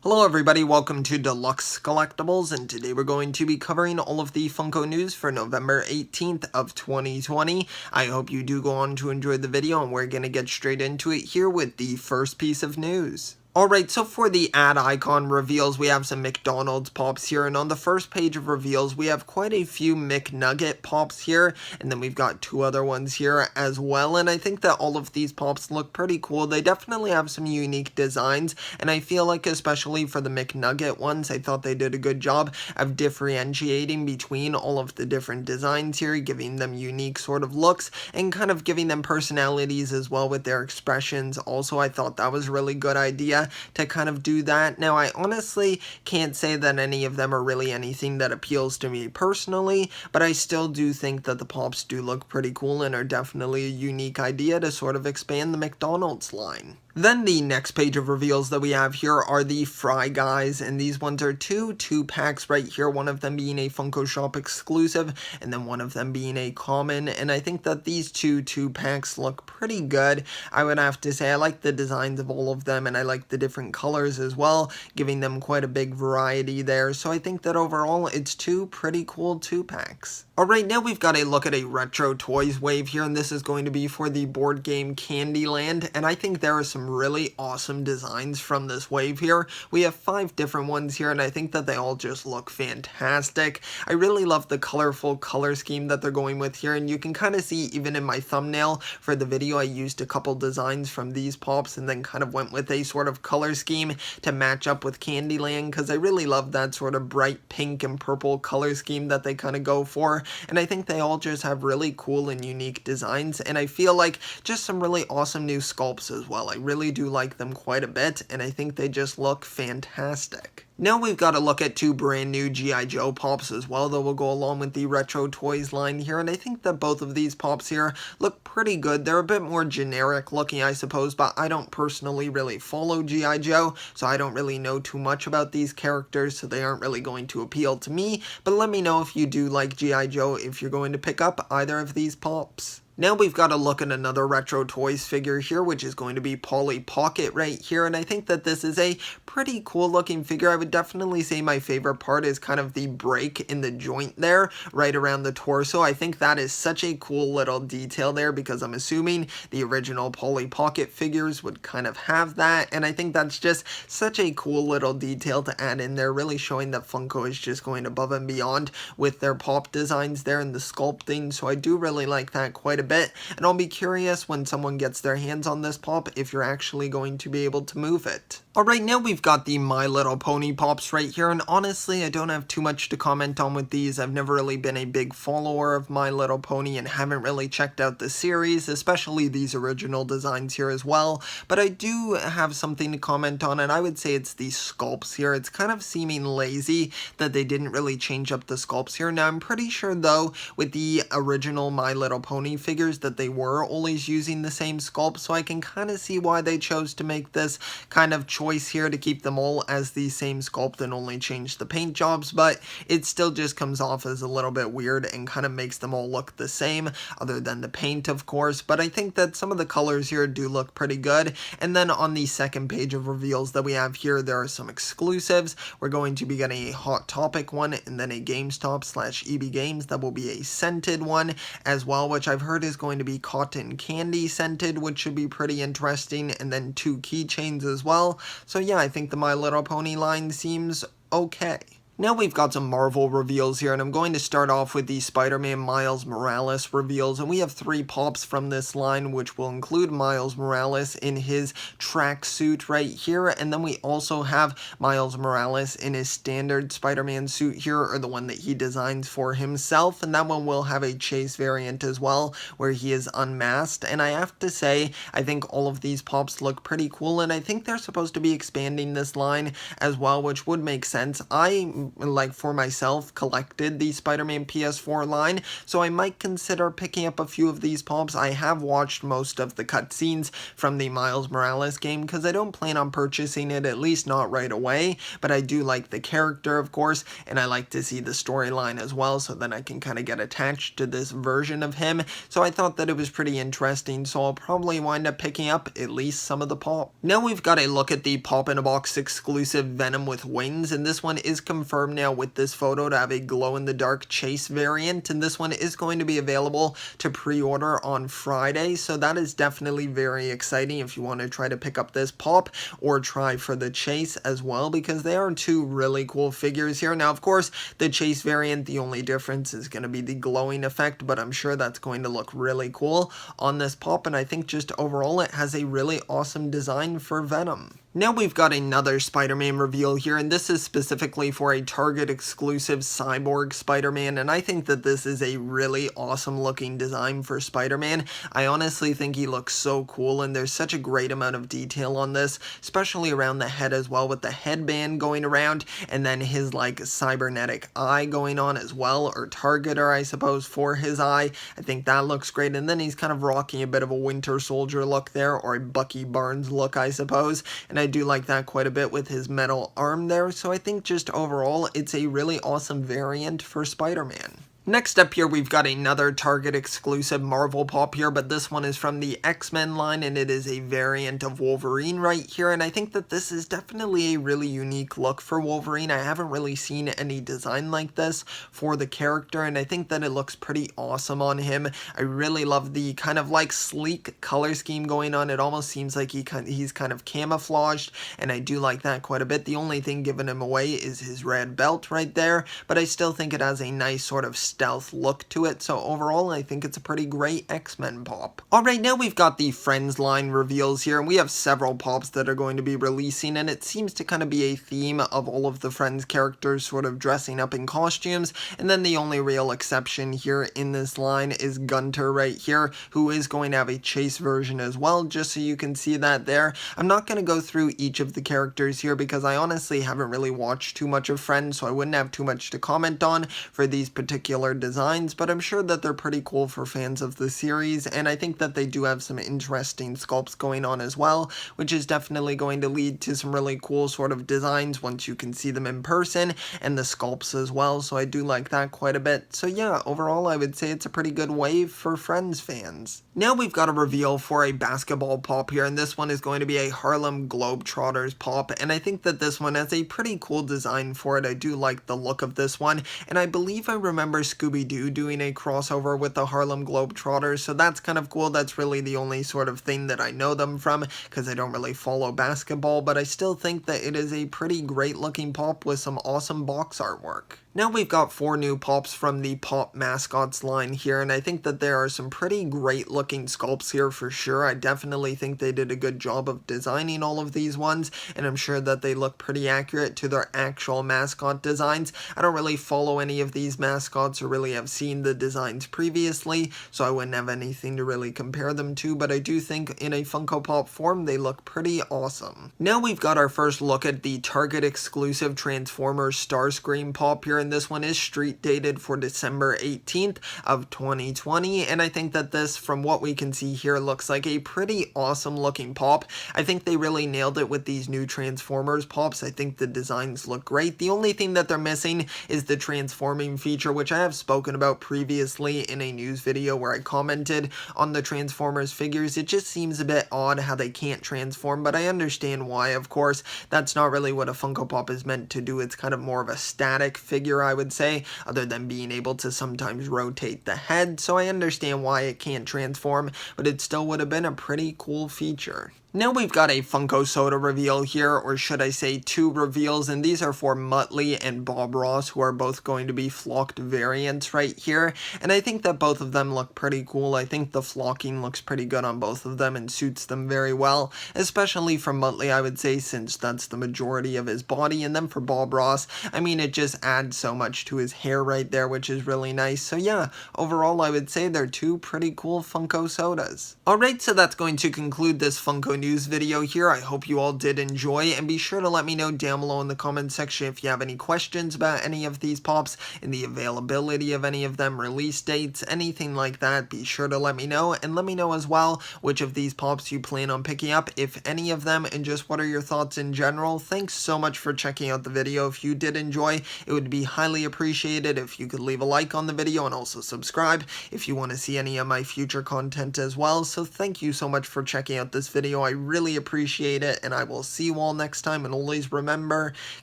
Hello everybody, welcome to Deluxe Collectibles, and today we're going to be covering all of the Funko news for November 18th of 2020. I hope you do go on to enjoy the video, and we're going to get straight into it here with the first piece of news. Alright, so for the ad icon reveals, we have some McDonald's pops here, and on the first page of reveals, we have quite a few McNugget pops here, and then we've got two other ones here as well, and I think that all of these pops look pretty cool. They definitely have some unique designs, and I feel like especially for the McNugget ones, I thought they did a good job of differentiating between all of the different designs here, giving them unique sort of looks, and kind of giving them personalities as well with their expressions. Also, I thought that was a really good idea to kind of do that. Now, I honestly can't say that any of them are really anything that appeals to me personally, but I still do think that the pops do look pretty cool and are definitely a unique idea to sort of expand the McDonald's line. Then the next page of reveals that we have here are the Fry Guys, and these ones are two packs right here, one of them being a Funko Shop exclusive, and then one of them being a common, and I think that these two packs look pretty good. I would have to say I like the designs of all of them, and I like the different colors as well, giving them quite a big variety there, so I think that overall it's two pretty cool 2-packs. Alright, now we've got a look at a retro toys wave here, and this is going to be for the board game Candyland, and I think there are some really awesome designs from this wave here. We have 5 different ones here, and I think that they all just look fantastic. I really love the colorful color scheme that they're going with here, and you can kind of see even in my thumbnail for the video I used a couple designs from these pops and then kind of went with a sort of color scheme to match up with Candyland, because I really love that sort of bright pink and purple color scheme that they kind of go for, and I think they all just have really cool and unique designs, and I feel like just some really awesome new sculpts as well. I really do like them quite a bit, and I think they just look fantastic. Now we've got to look at 2 brand new G.I. Joe pops as well that will go along with the retro toys line here, and I think that both of these pops here look pretty good. They're a bit more generic looking, I suppose, but I don't personally really follow G.I. Joe, so I don't really know too much about these characters, so they aren't really going to appeal to me, but let me know if you do like G.I. Joe if you're going to pick up either of these pops. Now we've got to look at another retro toys figure here, which is going to be Paulie Pocket right here, and I think that this is a pretty cool looking figure. I would definitely say my favorite part is kind of the break in the joint there, right around the torso. I think that is such a cool little detail there, because I'm assuming the original Paulie Pocket figures would kind of have that, and I think that's just such a cool little detail to add in there, really showing that Funko is just going above and beyond with their pop designs there and the sculpting, so I do really like that quite a bit, and I'll be curious when someone gets their hands on this pop if you're actually going to be able to move it. Alright, now we've got the My Little Pony pops right here, and honestly I don't have too much to comment on with these. I've never really been a big follower of My Little Pony and haven't really checked out the series, especially these original designs here as well, but I do have something to comment on, and I would say it's the sculpts here. It's kind of seeming lazy that they didn't really change up the sculpts here. Now I'm pretty sure though with the original My Little Pony figures that they were always using the same sculpt, so I can kind of see why they chose to make this kind of choice here to keep them all as the same sculpt and only change the paint jobs, but it still just comes off as a little bit weird and kind of makes them all look the same, other than the paint of course, but I think that some of the colors here do look pretty good. And then on the second page of reveals that we have here, there are some exclusives. We're going to be getting a Hot Topic one, and then a GameStop/EB Games that will be a scented one as well, which I've heard is going to be cotton candy scented, which should be pretty interesting, and then 2 keychains as well. So yeah, I think the My Little Pony line seems okay. Now we've got some Marvel reveals here, and I'm going to start off with the Spider-Man Miles Morales reveals, and we have 3 pops from this line, which will include Miles Morales in his tracksuit right here, and then we also have Miles Morales in his standard Spider-Man suit here, or the one that he designs for himself, and that one will have a chase variant as well, where he is unmasked, and I have to say, I think all of these pops look pretty cool, and I think they're supposed to be expanding this line as well, which would make sense. I like for myself, collected the Spider-Man PS4 line, so I might consider picking up a few of these pops. I have watched most of the cutscenes from the Miles Morales game because I don't plan on purchasing it, at least not right away, but I do like the character, of course, and I like to see the storyline as well, so then I can kind of get attached to this version of him. So I thought that it was pretty interesting, so I'll probably wind up picking up at least some of the pop. Now we've got a look at the Pop in a Box exclusive Venom with wings, and this one is confirmed now with this photo to have a glow-in-the-dark chase variant, and this one is going to be available to pre-order on Friday, so that is definitely very exciting if you want to try to pick up this pop or try for the chase as well, because they are two really cool figures here. Now, of course, the chase variant, the only difference is going to be the glowing effect, but I'm sure that's going to look really cool on this pop, and I think just overall it has a really awesome design for Venom. Now we've got another Spider-Man reveal here, and this is specifically for a Target exclusive Cyborg Spider-Man, and I think that this is a really awesome looking design for Spider-Man. I honestly think he looks so cool, and there's such a great amount of detail on this, especially around the head as well, with the headband going around, and then his like cybernetic eye going on as well, or targeter I suppose for his eye. I think that looks great, and then he's kind of rocking a bit of a Winter Soldier look there, or a Bucky Barnes look I suppose, and I do like that quite a bit with his metal arm there, so I think just overall it's a really awesome variant for Spider-Man. Next up here, we've got another Target exclusive Marvel pop here, but this one is from the X-Men line, and it is a variant of Wolverine right here, and I think that this is definitely a really unique look for Wolverine. I haven't really seen any design like this for the character, and I think that it looks pretty awesome on him. I really love the kind of like sleek color scheme going on. It almost seems like he's kind of camouflaged, and I do like that quite a bit. The only thing giving him away is his red belt right there, but I still think it has a nice sort of stealth look to it, so overall I think it's a pretty great X-Men pop. Alright, now we've got the Friends line reveals here, and we have several pops that are going to be releasing, and it seems to kind of be a theme of all of the Friends characters sort of dressing up in costumes, and then the only real exception here in this line is Gunter right here, who is going to have a chase version as well, just so you can see that there. I'm not going to go through each of the characters here because I honestly haven't really watched too much of Friends, so I wouldn't have too much to comment on for these particular designs, but I'm sure that they're pretty cool for fans of the series, and I think that they do have some interesting sculpts going on as well, which is definitely going to lead to some really cool sort of designs once you can see them in person, and the sculpts as well, so I do like that quite a bit. So yeah, overall I would say it's a pretty good wave for Friends fans. Now we've got a reveal for a basketball pop here, and this one is going to be a Harlem Globetrotters pop, and I think that this one has a pretty cool design for it. I do like the look of this one, and I believe I remember Scooby-Doo doing a crossover with the Harlem Globetrotters, so that's kind of cool. That's really the only sort of thing that I know them from, because I don't really follow basketball, but I still think that it is a pretty great looking pop with some awesome box artwork. Now we've got 4 new pops from the Pop Mascots line here, and I think that there are some pretty great looking sculpts here for sure. I definitely think they did a good job of designing all of these ones, and I'm sure that they look pretty accurate to their actual mascot designs. I don't really follow any of these mascots or really have seen the designs previously, so I wouldn't have anything to really compare them to, but I do think in a Funko Pop form they look pretty awesome. Now we've got our first look at the Target exclusive Transformers Starscream pop here, and this one is street dated for December 18th of 2020, and I think that this, from what we can see here, looks like a pretty awesome looking pop. I think they really nailed it with these new Transformers pops. I think the designs look great. The only thing that they're missing is the transforming feature, which I have spoken about previously in a news video where I commented on the Transformers figures. It just seems a bit odd how they can't transform, but I understand why. Of course, that's not really what a Funko Pop is meant to do. It's kind of more of a static figure, I would say, other than being able to sometimes rotate the head, so I understand why it can't transform, but it still would have been a pretty cool feature. Now we've got a Funko Soda reveal here, or should I say 2 reveals, and these are for Muttley and Bob Ross, who are both going to be flocked variants right here, and I think that both of them look pretty cool. I think the flocking looks pretty good on both of them and suits them very well, especially for Muttley, I would say, since that's the majority of his body, and then for Bob Ross, I mean, it just adds so much to his hair right there, which is really nice. So yeah, overall I would say they're 2 pretty cool Funko Sodas. Alright, so that's going to conclude this Funko news video here. I hope you all did enjoy, and be sure to let me know down below in the comment section if you have any questions about any of these pops and the availability of any of them, release dates, anything like that. Be sure to let me know, and let me know as well which of these pops you plan on picking up, if any of them, and just what are your thoughts in general. Thanks so much for checking out the video. If you did enjoy, it would be highly appreciated if you could leave a like on the video and also subscribe if you want to see any of my future content as well. So thank you so much for checking out this video. I really appreciate it, and I will see you all next time, and always remember,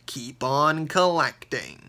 keep on collecting.